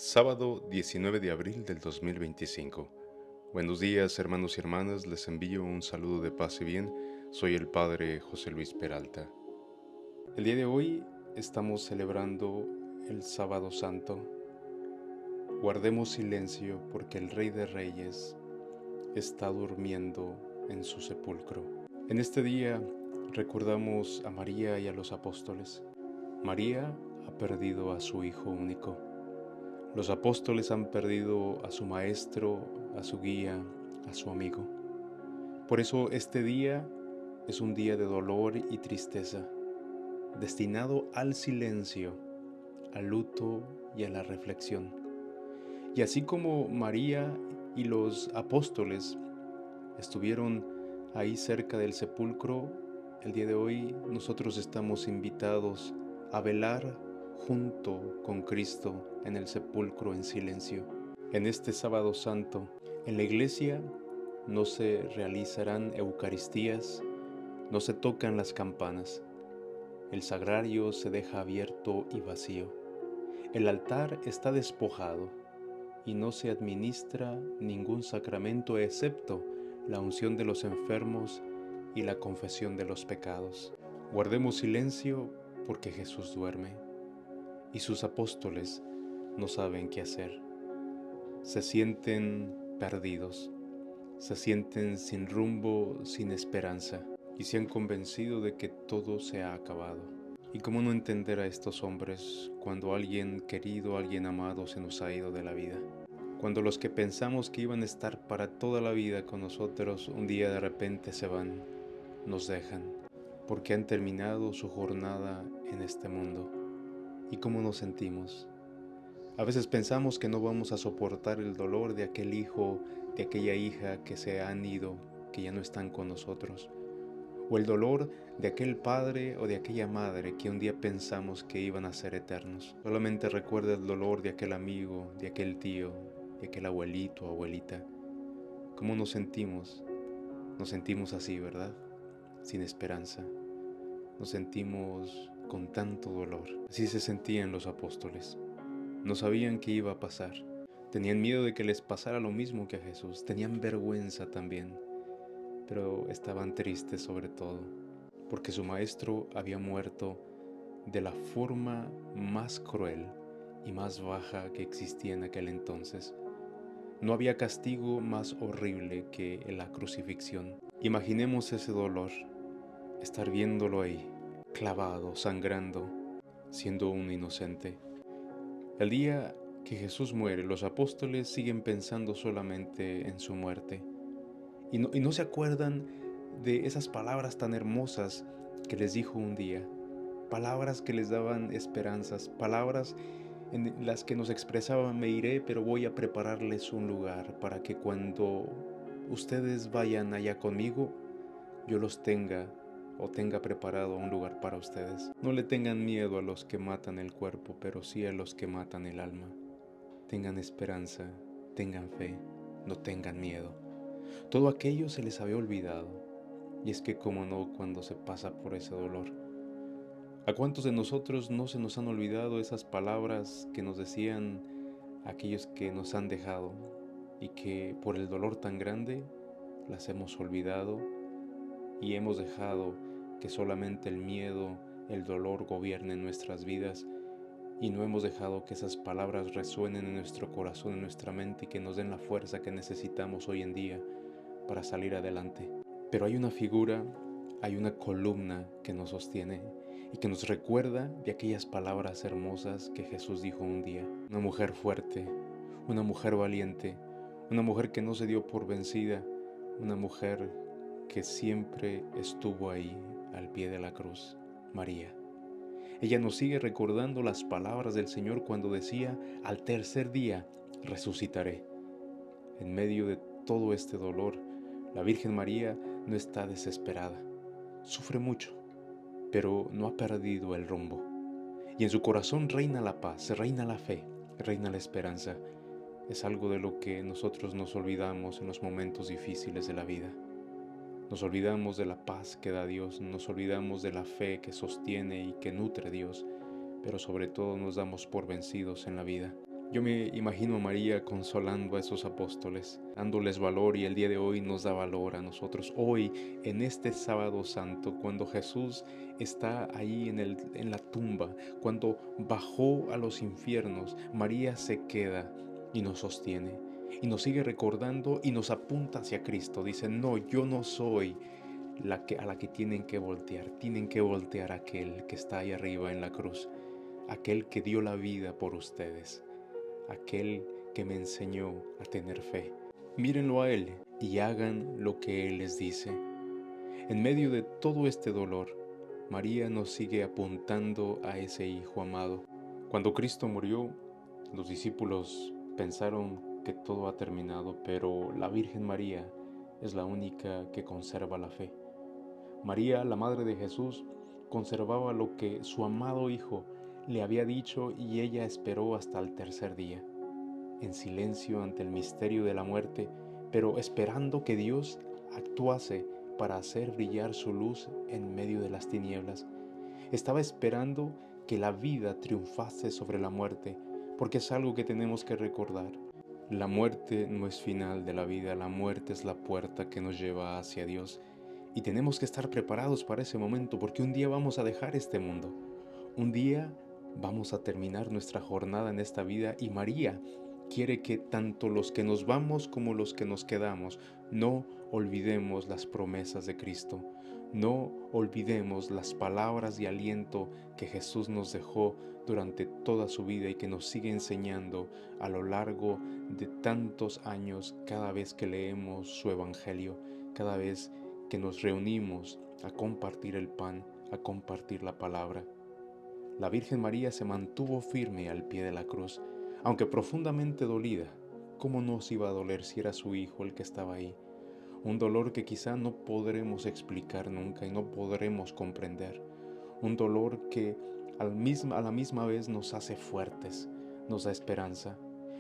Sábado 19 de abril del 2025. Buenos días, hermanos y hermanas, les envío un saludo de paz y bien. Soy el Padre José Luis Peralta. El día de hoy estamos celebrando el Sábado Santo. Guardemos silencio porque el Rey de Reyes está durmiendo en su sepulcro. En este día recordamos a María y a los apóstoles. María ha perdido a su Hijo único. Los apóstoles han perdido a su maestro, a su guía, a su amigo. Por eso este día es un día de dolor y tristeza, destinado al silencio, al luto y a la reflexión. Y así como María y los apóstoles estuvieron ahí cerca del sepulcro, el día de hoy nosotros estamos invitados a velar junto con Cristo en el sepulcro en silencio. En este Sábado Santo, en la iglesia no se realizarán eucaristías, no se tocan las campanas. El sagrario se deja abierto y vacío. El altar está despojado y no se administra ningún sacramento excepto la unción de los enfermos y la confesión de los pecados. Guardemos silencio porque Jesús duerme y sus apóstoles no saben qué hacer. Se sienten perdidos, se sienten sin rumbo, sin esperanza y se han convencido de que todo se ha acabado. ¿Y cómo no entender a estos hombres cuando alguien querido, alguien amado se nos ha ido de la vida? Cuando los que pensamos que iban a estar para toda la vida con nosotros, un día de repente se van, nos dejan, porque han terminado su jornada en este mundo. ¿Y cómo nos sentimos? A veces pensamos que no vamos a soportar el dolor de aquel hijo, de aquella hija que se han ido, que ya no están con nosotros. O el dolor de aquel padre o de aquella madre que un día pensamos que iban a ser eternos. Solamente recuerda el dolor de aquel amigo, de aquel tío, de aquel abuelito o abuelita. ¿Cómo nos sentimos? Nos sentimos así, ¿verdad? Sin esperanza. Nos sentimos con tanto dolor. Así se sentían los apóstoles. No sabían qué iba a pasar. Tenían miedo de que les pasara lo mismo que a Jesús. Tenían vergüenza también. Pero estaban tristes sobre todo, porque su maestro había muerto de la forma más cruel y más baja que existía en aquel entonces. No había castigo más horrible que la crucifixión. Imaginemos ese dolor, estar viéndolo ahí, clavado, sangrando, siendo un inocente. El día que Jesús muere, los apóstoles siguen pensando solamente en su muerte y no se acuerdan de esas palabras tan hermosas que les dijo un día, palabras que les daban esperanzas, palabras en las que nos expresaban: me iré, pero voy a prepararles un lugar para que cuando ustedes vayan allá conmigo, yo los tenga o tenga preparado un lugar para ustedes. No le tengan miedo a los que matan el cuerpo, pero sí a los que matan el alma. Tengan esperanza, tengan fe, no tengan miedo. Todo aquello se les había olvidado, y es que cómo no cuando se pasa por ese dolor. ¿A cuántos de nosotros no se nos han olvidado esas palabras que nos decían aquellos que nos han dejado y que por el dolor tan grande las hemos olvidado y hemos dejado que solamente el miedo, el dolor gobiernen nuestras vidas y no hemos dejado que esas palabras resuenen en nuestro corazón, en nuestra mente y que nos den la fuerza que necesitamos hoy en día para salir adelante? Pero hay una figura, hay una columna que nos sostiene y que nos recuerda de aquellas palabras hermosas que Jesús dijo un día. Una mujer fuerte, una mujer valiente, una mujer que no se dio por vencida, una mujer que siempre estuvo ahí al pie de la cruz, María. Ella nos sigue recordando las palabras del Señor cuando decía: al tercer día resucitaré. En medio de todo este dolor, la Virgen María no está desesperada. Sufre mucho, pero no ha perdido el rumbo. Y en su corazón reina la paz, reina la fe, reina la esperanza. Es algo de lo que nosotros nos olvidamos en los momentos difíciles de la vida. Nos olvidamos de la paz que da Dios, nos olvidamos de la fe que sostiene y que nutre Dios, pero sobre todo nos damos por vencidos en la vida. Yo me imagino a María consolando a esos apóstoles, dándoles valor, y el día de hoy nos da valor a nosotros. Hoy, en este sábado santo, cuando Jesús está ahí en la tumba, cuando bajó a los infiernos, María se queda y nos sostiene y nos sigue recordando y nos apunta hacia Cristo. Dice: no, yo no soy a la que tienen que voltear a aquel que está ahí arriba en la cruz, aquel que dio la vida por ustedes, aquel que me enseñó a tener fe. Mírenlo a Él y hagan lo que Él les dice. En medio de todo este dolor, María nos sigue apuntando a ese Hijo amado. Cuando Cristo murió, los discípulos pensaron que todo ha terminado, pero la Virgen María es la única que conserva la fe. María, la Madre de Jesús, conservaba lo que su amado Hijo le había dicho, y ella esperó hasta el tercer día, en silencio ante el misterio de la muerte, pero esperando que Dios actuase para hacer brillar su luz en medio de las tinieblas. Estaba esperando que la vida triunfase sobre la muerte, porque es algo que tenemos que recordar. La muerte no es final de la vida, la muerte es la puerta que nos lleva hacia Dios. Y tenemos que estar preparados para ese momento, porque un día vamos a dejar este mundo. Un día vamos a terminar nuestra jornada en esta vida, y María quiere que tanto los que nos vamos como los que nos quedamos no olvidemos las promesas de Cristo. No olvidemos las palabras de aliento que Jesús nos dejó durante toda su vida y que nos sigue enseñando a lo largo de tantos años cada vez que leemos su Evangelio, cada vez que nos reunimos a compartir el pan, a compartir la palabra. La Virgen María se mantuvo firme al pie de la cruz, aunque profundamente dolida. ¿Cómo nos iba a doler si era su Hijo el que estaba ahí? Un dolor que quizá no podremos explicar nunca y no podremos comprender. Un dolor que a la misma vez nos hace fuertes, nos da esperanza.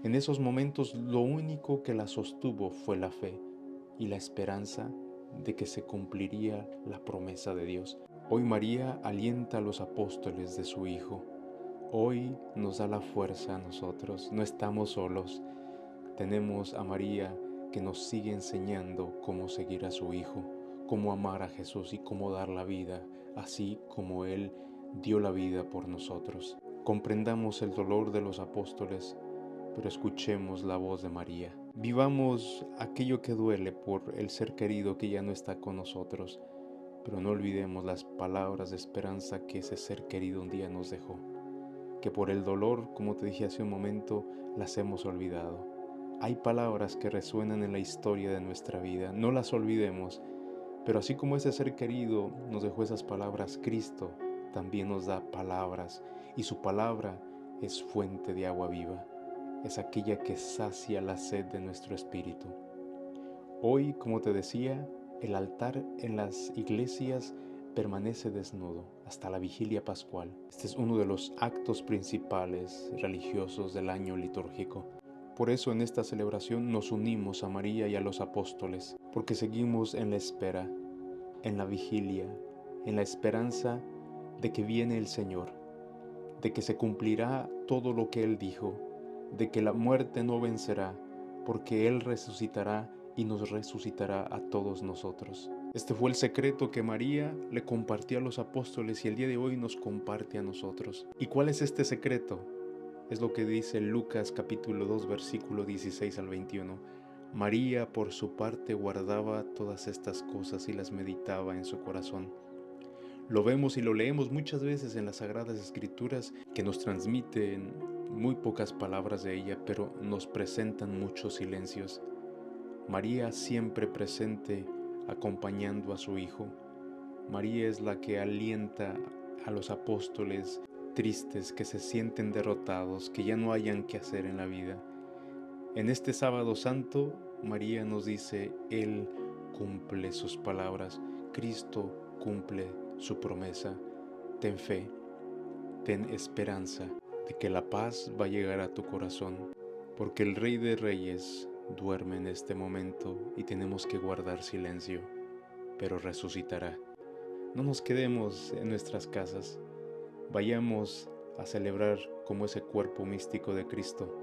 En esos momentos lo único que la sostuvo fue la fe y la esperanza de que se cumpliría la promesa de Dios. Hoy María alienta a los apóstoles de su Hijo. Hoy nos da la fuerza a nosotros. No estamos solos. Tenemos a María que nos sigue enseñando cómo seguir a su Hijo, cómo amar a Jesús y cómo dar la vida, así como Él dio la vida por nosotros. Comprendamos el dolor de los apóstoles, pero escuchemos la voz de María. Vivamos aquello que duele por el ser querido que ya no está con nosotros, pero no olvidemos las palabras de esperanza que ese ser querido un día nos dejó, que por el dolor, como te dije hace un momento, las hemos olvidado. Hay palabras que resuenan en la historia de nuestra vida, no las olvidemos, pero así como ese ser querido nos dejó esas palabras, Cristo también nos da palabras, y su palabra es fuente de agua viva, es aquella que sacia la sed de nuestro espíritu. Hoy, como te decía, el altar en las iglesias permanece desnudo hasta la vigilia pascual. Este es uno de los actos principales religiosos del año litúrgico. Por eso en esta celebración nos unimos a María y a los apóstoles, porque seguimos en la espera, en la vigilia, en la esperanza de que viene el Señor, de que se cumplirá todo lo que Él dijo, de que la muerte no vencerá, porque Él resucitará y nos resucitará a todos nosotros. Este fue el secreto que María le compartió a los apóstoles y el día de hoy nos comparte a nosotros. ¿Y cuál es este secreto? Es lo que dice Lucas capítulo 2 versículo 16 al 21. María por su parte guardaba todas estas cosas y las meditaba en su corazón. Lo vemos y lo leemos muchas veces en las Sagradas Escrituras, que nos transmiten muy pocas palabras de ella, pero nos presentan muchos silencios. María siempre presente, acompañando a su Hijo. María es la que alienta a los apóstoles tristes, que se sienten derrotados, que ya no hayan qué hacer en la vida. En este sábado santo, María nos dice: Él cumple sus palabras, Cristo cumple su promesa. Ten fe, ten esperanza de que la paz va a llegar a tu corazón, porque el Rey de Reyes duerme en este momento y tenemos que guardar silencio, pero resucitará. No nos quedemos en nuestras casas, vayamos a celebrar como ese cuerpo místico de Cristo,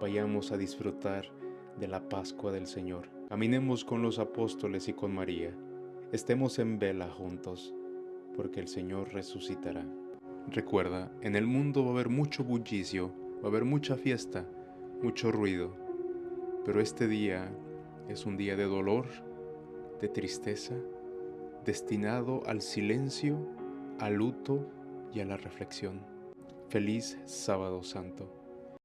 vayamos a disfrutar de la Pascua del Señor. Caminemos con los apóstoles y con María. Estemos en vela juntos, porque el Señor resucitará. Recuerda, en el mundo va a haber mucho bullicio, va a haber mucha fiesta, mucho ruido, pero este día es un día de dolor, de tristeza, destinado al silencio, al luto y a la reflexión. Feliz Sábado Santo.